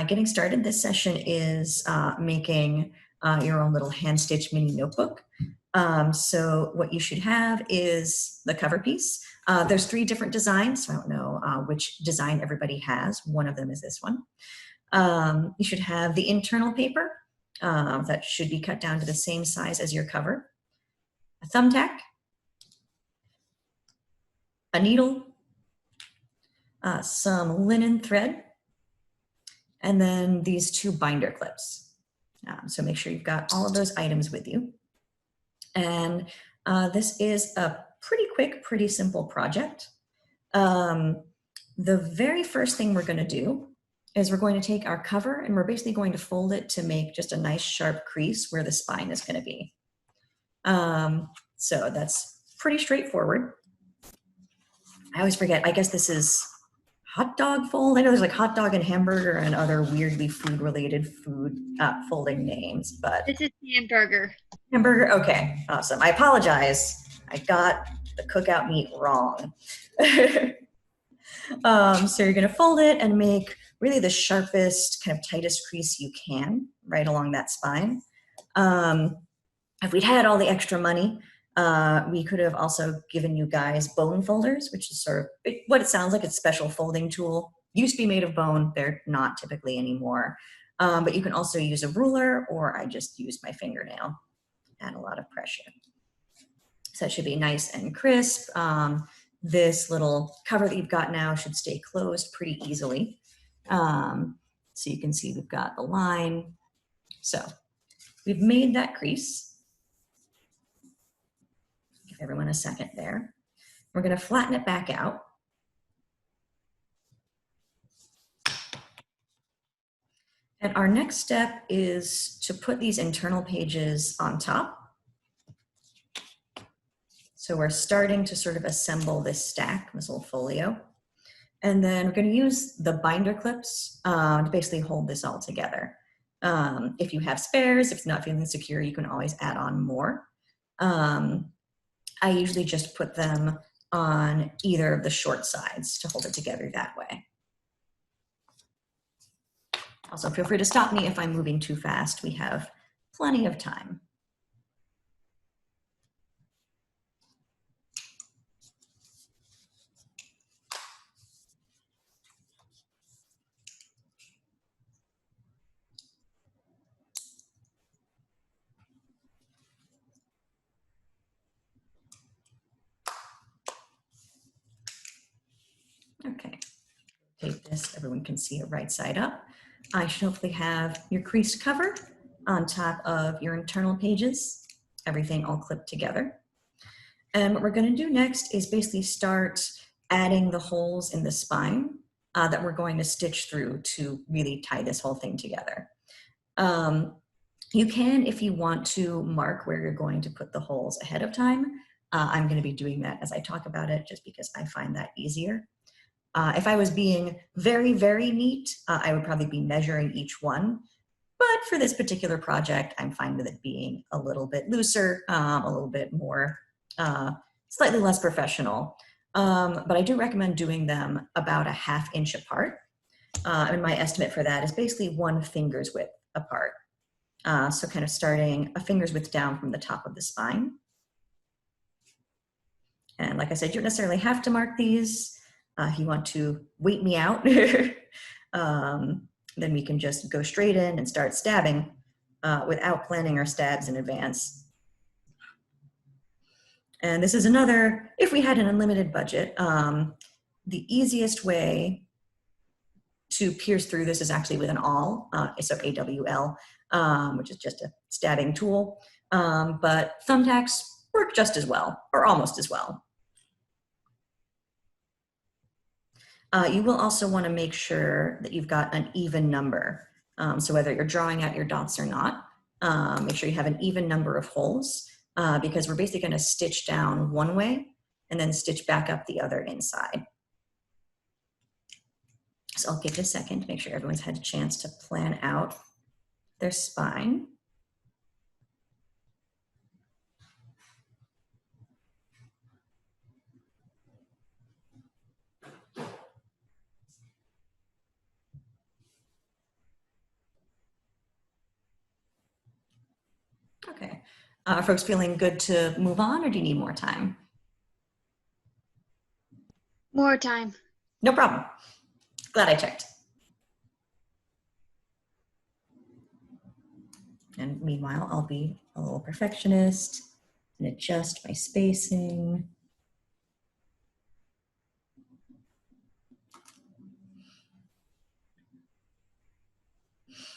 Getting started, this session is making your own little hand-stitched mini notebook. So what you should have is the cover piece. There's 3 different designs, so I don't know which design everybody has. One of them is this one. You should have the internal paper that should be cut down to the same size as your cover, a thumbtack, a needle, some linen thread, and then these 2 binder clips. So make sure you've got all of those items with you. And this is a pretty quick, pretty simple project. The very first thing we're going to do is we're going to take our cover and we're basically going to fold it to make just a nice sharp crease where the spine is going to be. So that's pretty straightforward. I always forget, I guess this is hot dog fold. I know there's like hot dog and hamburger and other weirdly food-related folding names, but this is hamburger. Hamburger. Okay, awesome. I apologize. I got the cookout meat wrong. So you're going to fold it and make really the sharpest, kind of tightest crease you can right along that spine. If we'd had all the extra money, we could have also given you guys bone folders, which is sort of what it sounds like. It's a special folding tool. Used to be made of bone. They're not typically anymore. But you can also use a ruler, or I just use my fingernail. Add a lot of pressure. So it should be nice and crisp. This little cover that you've got now should stay closed pretty easily. So you can see we've got the line. So we've made that crease. Give everyone a second there. We're going to flatten it back out. And our next step is to put these internal pages on top. So we're starting to sort of assemble this stack, this little folio. And then we're going to use the binder clips to basically hold this all together. If you have spares, if it's not feeling secure, you can always add on more. I usually just put them on either of the short sides to hold it together that way. Also, feel free to stop me if I'm moving too fast. We have plenty of time. Okay, take this, everyone can see it right side up. I should hopefully have your creased cover on top of your internal pages, everything all clipped together. And what we're going to do next is basically start adding the holes in the spine that we're going to stitch through to really tie this whole thing together. You can, if you want to, mark where you're going to put the holes ahead of time. I'm going to be doing that as I talk about it, just because I find that easier. If I was being very, very neat, I would probably be measuring each one. But for this particular project, I'm fine with it being a little bit looser, a little bit more, slightly less professional. But I do recommend doing them about a ½ inch apart. And my estimate for that is basically 1 finger's width apart. So kind of starting a finger's width down from the top of the spine. And like I said, you don't necessarily have to mark these. If you want to wait me out, then we can just go straight in and start stabbing without planning our stabs in advance. And this is another, if we had an unlimited budget, the easiest way to pierce through this is actually with an awl, so AWL, which is just a stabbing tool. But thumbtacks work just as well, or almost as well. You will also want to make sure that you've got an even number. So whether you're drawing out your dots or not, make sure you have an even number of holes because we're basically going to stitch down one way and then stitch back up the other inside. So I'll give it a second to make sure everyone's had a chance to plan out their spine. Okay. Are folks feeling good to move on, or do you need more time? More time. No problem. Glad I checked. And meanwhile, I'll be a little perfectionist and adjust my spacing.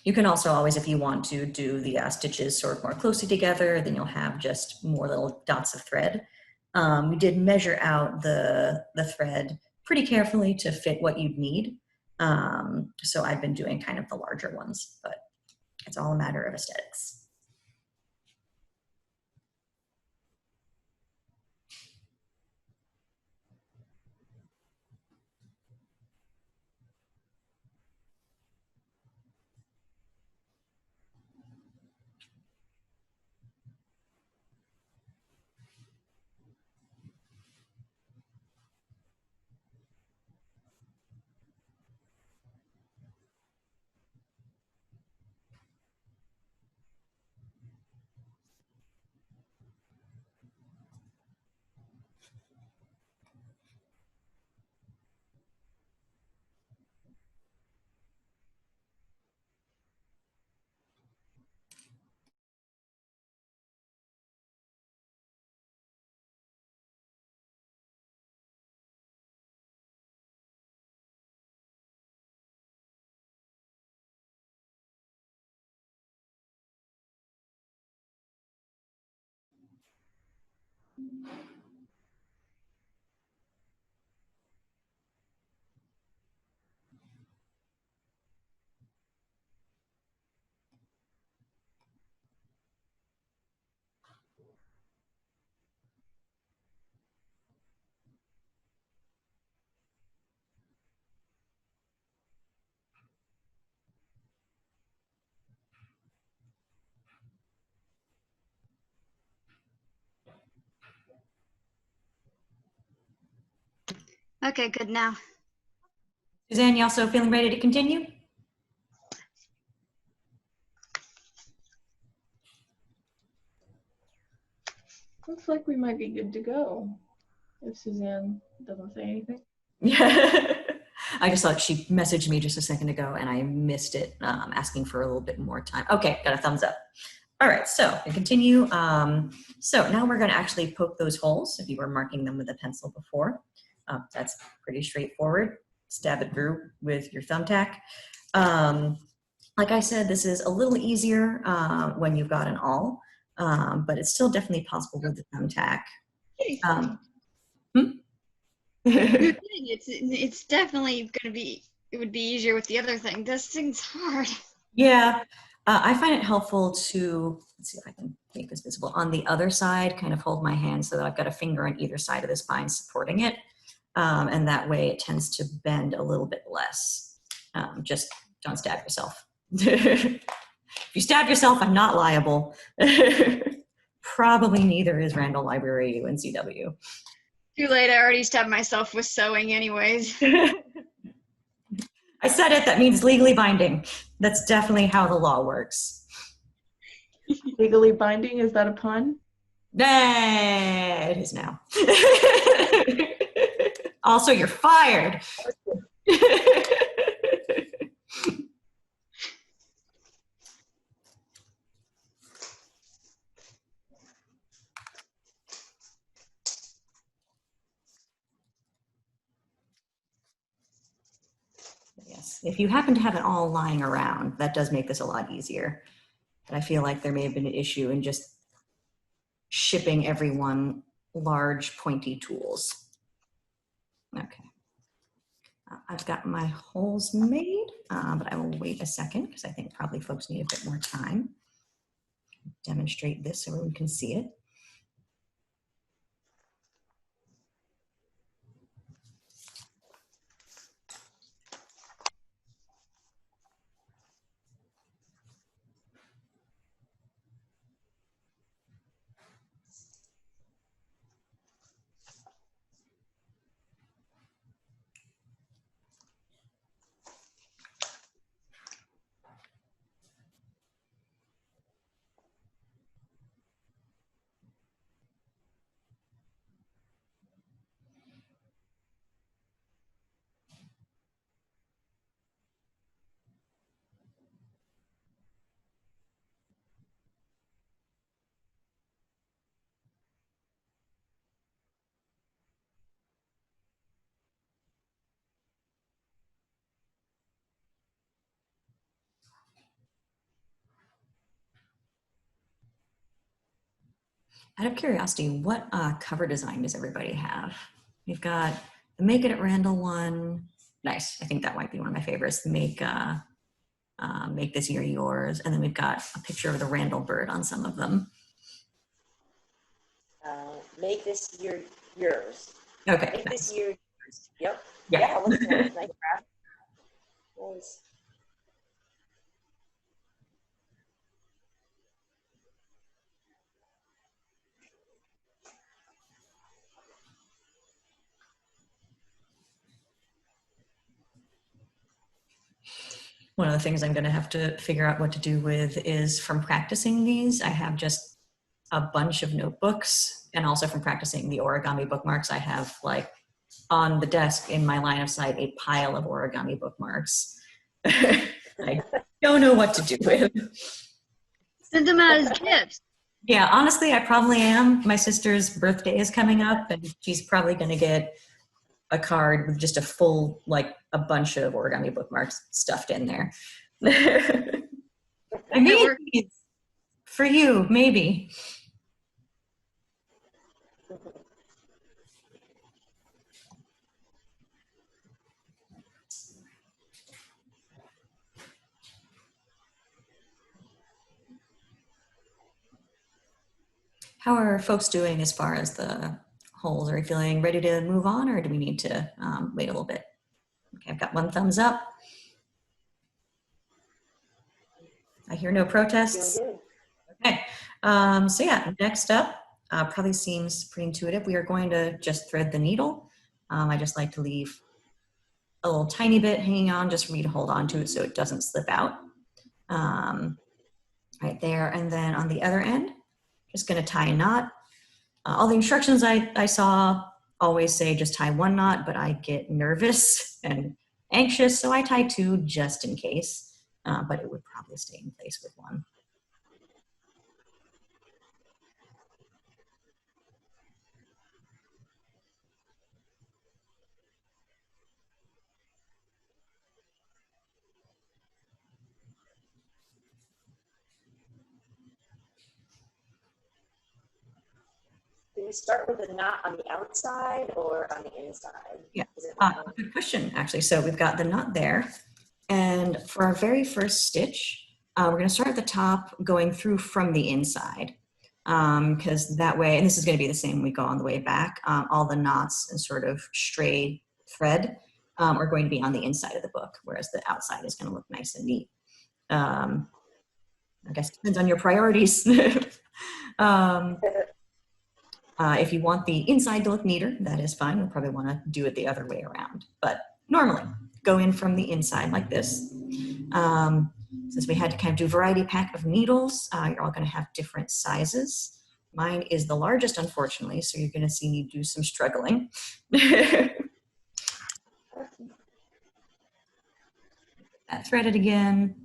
You can also always, if you want to, do the stitches sort of more closely together, then you'll have just more little dots of thread. We did measure out the thread pretty carefully to fit what you'd need. So I've been doing kind of the larger ones, but it's all a matter of aesthetics. Okay, good now. Suzanne, you also feeling ready to continue? Looks like we might be good to go, if Suzanne doesn't say anything. Yeah. I just thought she messaged me just a second ago and I missed it, asking for a little bit more time. Okay, got a thumbs up. All right, so we continue. So now we're going to actually poke those holes if you were marking them with a pencil before. That's pretty straightforward. Stab it through with your thumbtack. Like I said, this is a little easier when you've got an awl, but it's still definitely possible with the thumbtack. It's definitely gonna be. It would be easier with the other thing. This thing's hard. Yeah, I find it helpful to, let's see if I can make this visible, on the other side, kind of hold my hand so that I've got a finger on either side of the spine supporting it. And that way it tends to bend a little bit less. Just don't stab yourself. If you stab yourself, I'm not liable. Probably neither is Randall Library UNCW. Too late. I already stabbed myself with sewing, anyways. I said it, that means legally binding. That's definitely how the law works. Legally binding, is that a pun? It is now. Also, you're fired. Yes, if you happen to have it all lying around, that does make this a lot easier. But I feel like there may have been an issue in just shipping everyone large pointy tools. Okay. I've got my holes made, but I will wait a second because I think probably folks need a bit more time. Demonstrate this so everyone can see it. Out of curiosity, what cover design does everybody have? We've got the Make It Randall one. Nice. I think that might be one of my favorites. Make This Year Yours. And then we've got a picture of the Randall bird on some of them. Make this year yours. Okay. Make Nice. this year yours. Yep. Yeah. Yeah, looks nice. Nice graphic. Nice. One of the things I'm going to have to figure out what to do with is from practicing these, I have just a bunch of notebooks, and also from practicing the origami bookmarks, I have like on the desk in my line of sight a pile of origami bookmarks. I don't know what to do with. Send them out as gifts. Yeah, honestly, I probably am. My sister's birthday is coming up, and she's probably going to get a card with just a full, like a bunch of origami bookmarks stuffed in there. I mean, for you, maybe. How are folks doing as far as the holes? Are you feeling ready to move on, or do we need to wait a little bit? Okay, I've got one thumbs up. I hear no protests. Okay, so yeah, next up, probably seems pretty intuitive. We are going to just thread the needle. I just like to leave a little tiny bit hanging on just for me to hold on to it so it doesn't slip out. Right there, and then on the other end, just gonna tie a knot. All the instructions I saw always say just tie one knot, but I get nervous and anxious, so I tie two just in case, but it would probably stay in place with one. Do we start with a knot on the outside or on the inside? Yeah, Is it good question, actually. So we've got the knot there. And for our very first stitch, we're going to start at the top going through from the inside. Because that way, and this is going to be the same when we go on the way back, all the knots and sort of stray thread are going to be on the inside of the book, whereas the outside is going to look nice and neat. I guess it depends on your priorities. If you want the inside to look neater, that is fine. You'll probably want to do it the other way around. But normally, go in from the inside like this. Since we had to kind of do a variety pack of needles, you're all going to have different sizes. Mine is the largest, unfortunately, so you're going to see me do some struggling. That threaded again.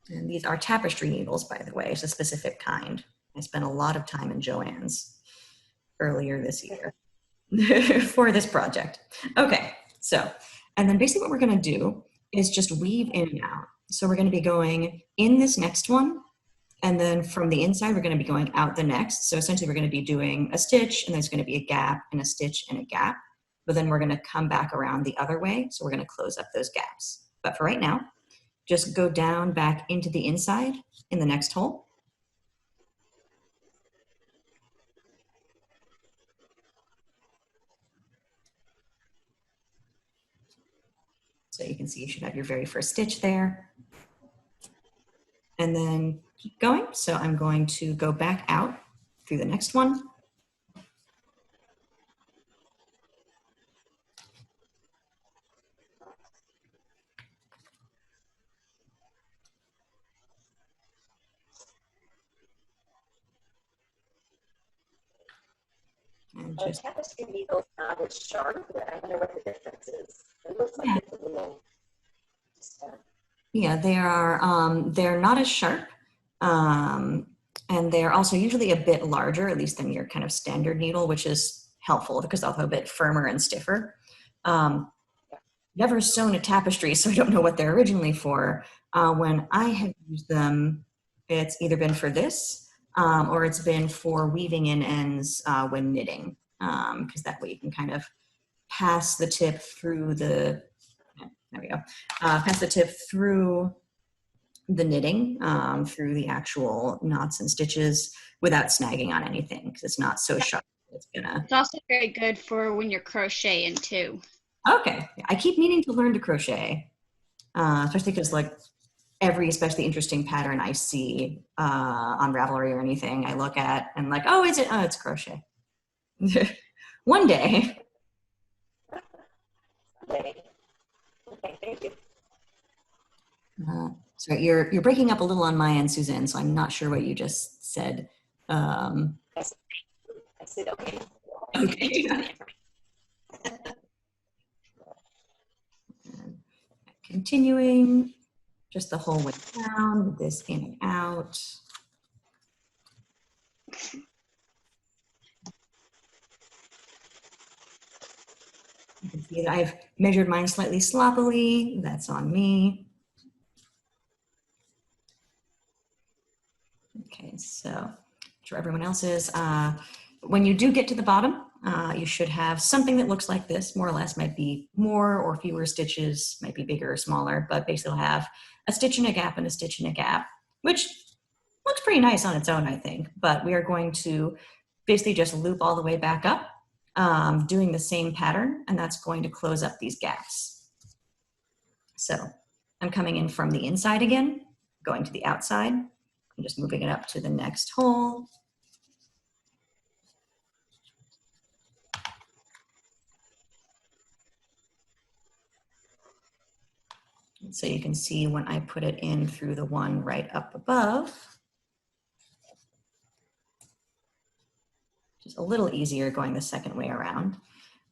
And these are tapestry needles, by the way. It's a specific kind. I spent a lot of time in Joann's earlier this year for this project. Okay, so, and then basically what we're gonna do is just weave in and out. So we're gonna be going in this next one, and then from the inside, we're gonna be going out the next. So essentially we're gonna be doing a stitch, and there's gonna be a gap and a stitch and a gap, but then we're gonna come back around the other way. So we're gonna close up those gaps. But for right now, just go down back into the inside in the next hole. So you can see you should have your very first stitch there. And then keep going. So I'm going to go back out through the next one. And just tapestry needle is not as sharp, but I wonder what the difference is. It looks like it's a little. Yeah, they are. They're not as sharp, and they're also usually a bit larger, at least than your kind of standard needle, which is helpful because they're a bit firmer and stiffer. never sewn a tapestry, so I don't know what they're originally for. When I have used them, it's either been for this or it's been for weaving in ends when knitting, because that way you can kind of pass the tip through the, there we go, pass the tip through the knitting, through the actual knots and stitches without snagging on anything, because it's not so sharp. It's gonna. It's also very good for when you're crocheting too. Okay, I keep meaning to learn to crochet, especially because like every especially interesting pattern I see on Ravelry or anything, I look at and like, oh, is it? Oh, it's crochet. One day. Okay, thank you. Sorry, you're breaking up a little on my end, Suzanne. So I'm not sure what you just said. I said, okay. Okay. Continuing just the whole way down with this in and out. You can see that I've measured mine slightly sloppily. That's on me. Okay, so for everyone else's, when you do get to the bottom, you should have something that looks like this, more or less, might be more or fewer stitches, might be bigger or smaller, but basically it'll have a stitch and a gap and a stitch and a gap, which looks pretty nice on its own, I think, but we are going to basically just loop all the way back up, doing the same pattern, and that's going to close up these gaps. So I'm coming in from the inside again, going to the outside, I'm just moving it up to the next hole. So you can see when I put it in through the one right up above, just a little easier going the second way around.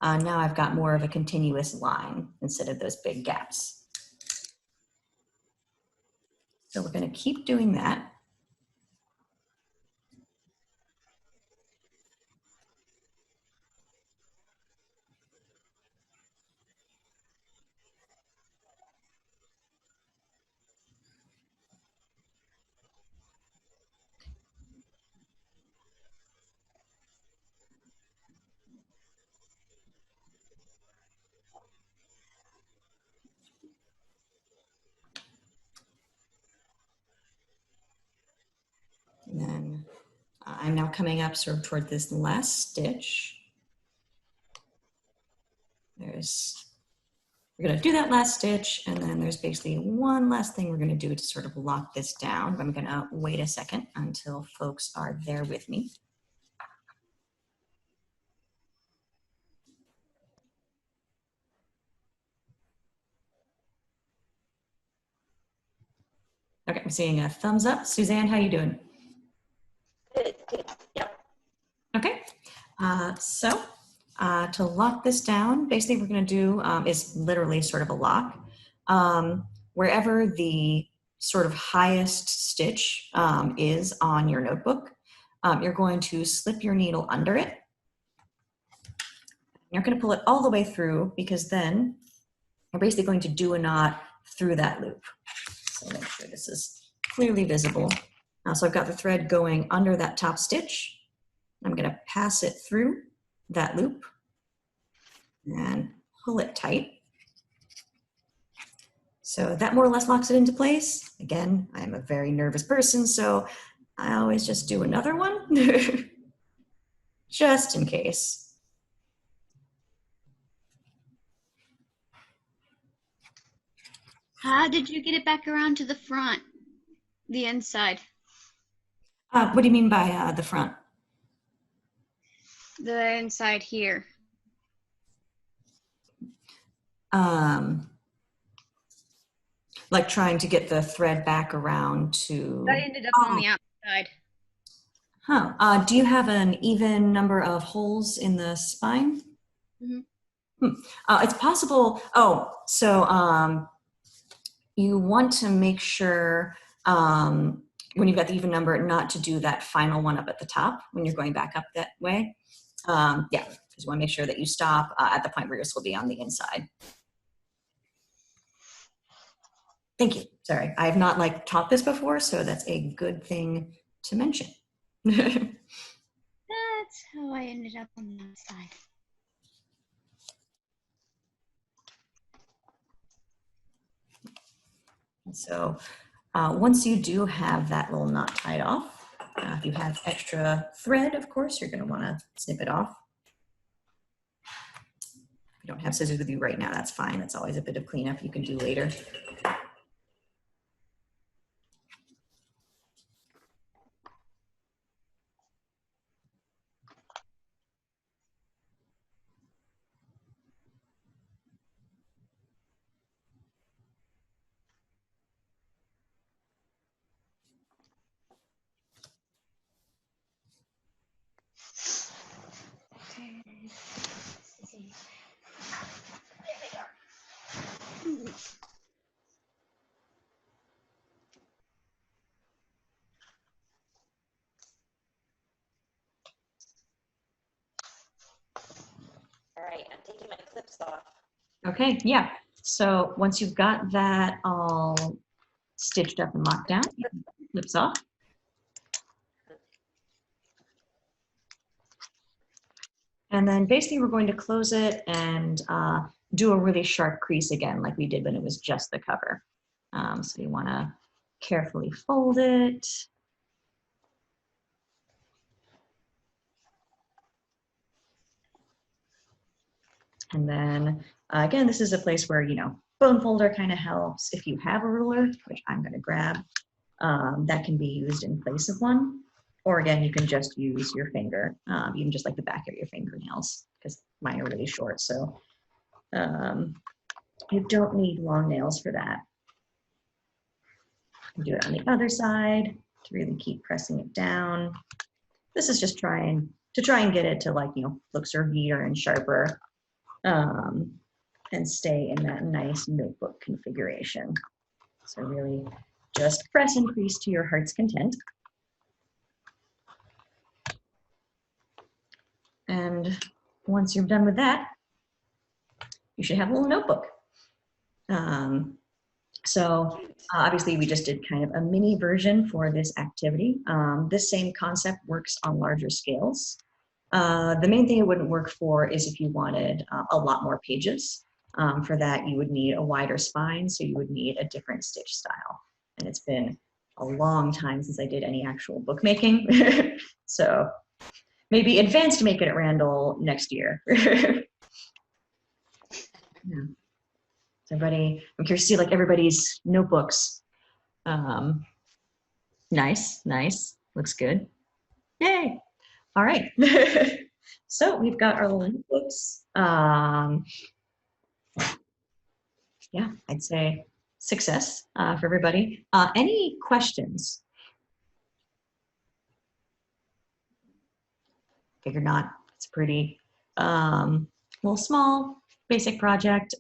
Now I've got more of a continuous line instead of those big gaps. So we're going to keep doing that. And then I'm now coming up sort of toward this last stitch. We're going to do that last stitch, and then there's basically one last thing we're going to do to sort of lock this down. I'm going to wait a second until folks are there with me. Okay, I'm seeing a thumbs up. Suzanne, how you doing? Good, good. Yep. Okay, to lock this down, basically what we're going to do is literally sort of a lock. Wherever the sort of highest stitch is on your notebook, you're going to slip your needle under it. You're going to pull it all the way through, because then you're basically going to do a knot through that loop. So make sure this is clearly visible. So I've got the thread going under that top stitch. I'm going to pass it through that loop and pull it tight. So that more or less locks it into place. Again, I'm a very nervous person, so I always just do another one, just in case. How did you get it back around to the front, the inside? What do you mean by the front? The inside here. Like trying to get the thread back around to... That ended up on the outside. Huh. Do you have an even number of holes in the spine? Mm-hmm. It's possible. Oh, so you want to make sure when you've got the even number not to do that final one up at the top when you're going back up that way. Yeah, because you want to make sure that you stop at the point where yours will be on the inside. Thank you. Sorry, I have not like taught this before, so that's a good thing to mention. That's how I ended up on that side. So once you do have that little knot tied off, if you have extra thread, of course, you're going to want to snip it off. If you don't have scissors with you right now, that's fine. That's always a bit of cleanup you can do later. All right, I'm taking my clips off. Okay, yeah. So once you've got that all stitched up and locked down, you can take the clips off. And then basically we're going to close it and do a really sharp crease again, like we did when it was just the cover. So you want to carefully fold it. And then again, this is a place where, you know, bone folder kind of helps. If you have a ruler, which I'm going to grab, that can be used in place of one. Or again, you can just use your finger, even just like the back of your fingernails, because mine are really short. So you don't need long nails for that. Do it on the other side to really keep pressing it down. This is just trying to get it to, like, you know, look servier and sharper, and stay in that nice notebook configuration. So really just press and crease to your heart's content. And once you're done with that, you should have a little notebook. So obviously we just did kind of a mini version for this activity. This same concept works on larger scales. The main thing it wouldn't work for is if you wanted a lot more pages. For that, you would need a wider spine, so you would need a different stitch style. And it's been a long time since I did any actual bookmaking. So maybe advanced Make It Randall next year. Yeah. So everybody, I'm curious to see like everybody's notebooks. Nice, nice, looks good. Yay! All right. So we've got our little notebooks. Yeah, I'd say success for everybody. Any questions? Figured not. It's pretty little small, basic project.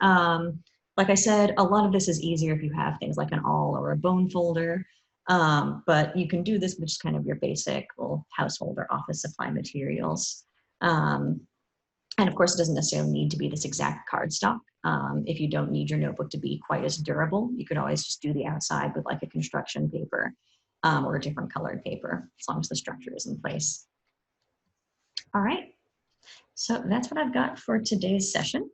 Like I said, a lot of this is easier if you have things like an awl or a bone folder. But you can do this with just kind of your basic little household or office supply materials. And of course, it doesn't necessarily need to be this exact cardstock. If you don't need your notebook to be quite as durable, you could always just do the outside with like a construction paper or a different colored paper, as long as the structure is in place. All right, so that's what I've got for today's session.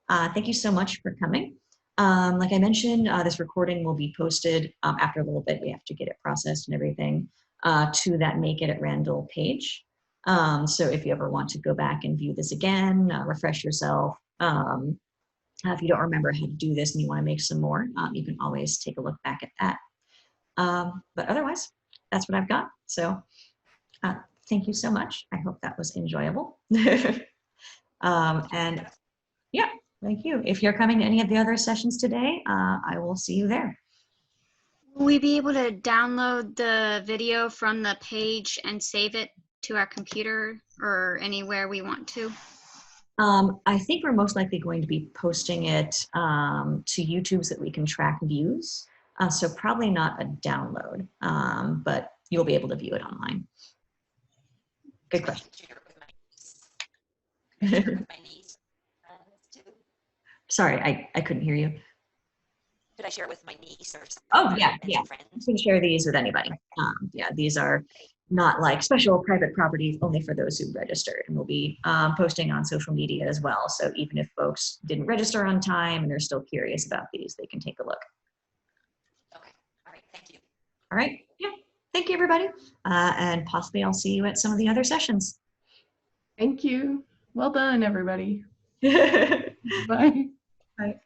Thank you so much for coming. Like I mentioned, this recording will be posted after a little bit. We have to get it processed and everything to that Make It at Randall page. So if you ever want to go back and view this again, refresh yourself. If you don't remember how to do this and you want to make some more, you can always take a look back at that. But otherwise, that's what I've got. So thank you so much. I hope that was enjoyable. And yeah, thank you. If you're coming to any of the other sessions today, I will see you there. Will we be able to download the video from the page and save it to our computer or anywhere we want to? I think we're most likely going to be posting it to YouTube so that we can track views. So probably not a download, but you'll be able to view it online. Good question. Sorry, I couldn't hear you. Should I share it with my niece or something? Oh, or yeah, any yeah. You friends? can share these with anybody. Yeah, these are not like special private properties, only for those who registered. And we'll be posting on social media as well. So even if folks didn't register on time and they're still curious about these, they can take a look. Okay. All right. Thank you. All right. Yeah. Thank you, everybody. And possibly I'll see you at some of the other sessions. Thank you. Well done, everybody. Bye. Bye.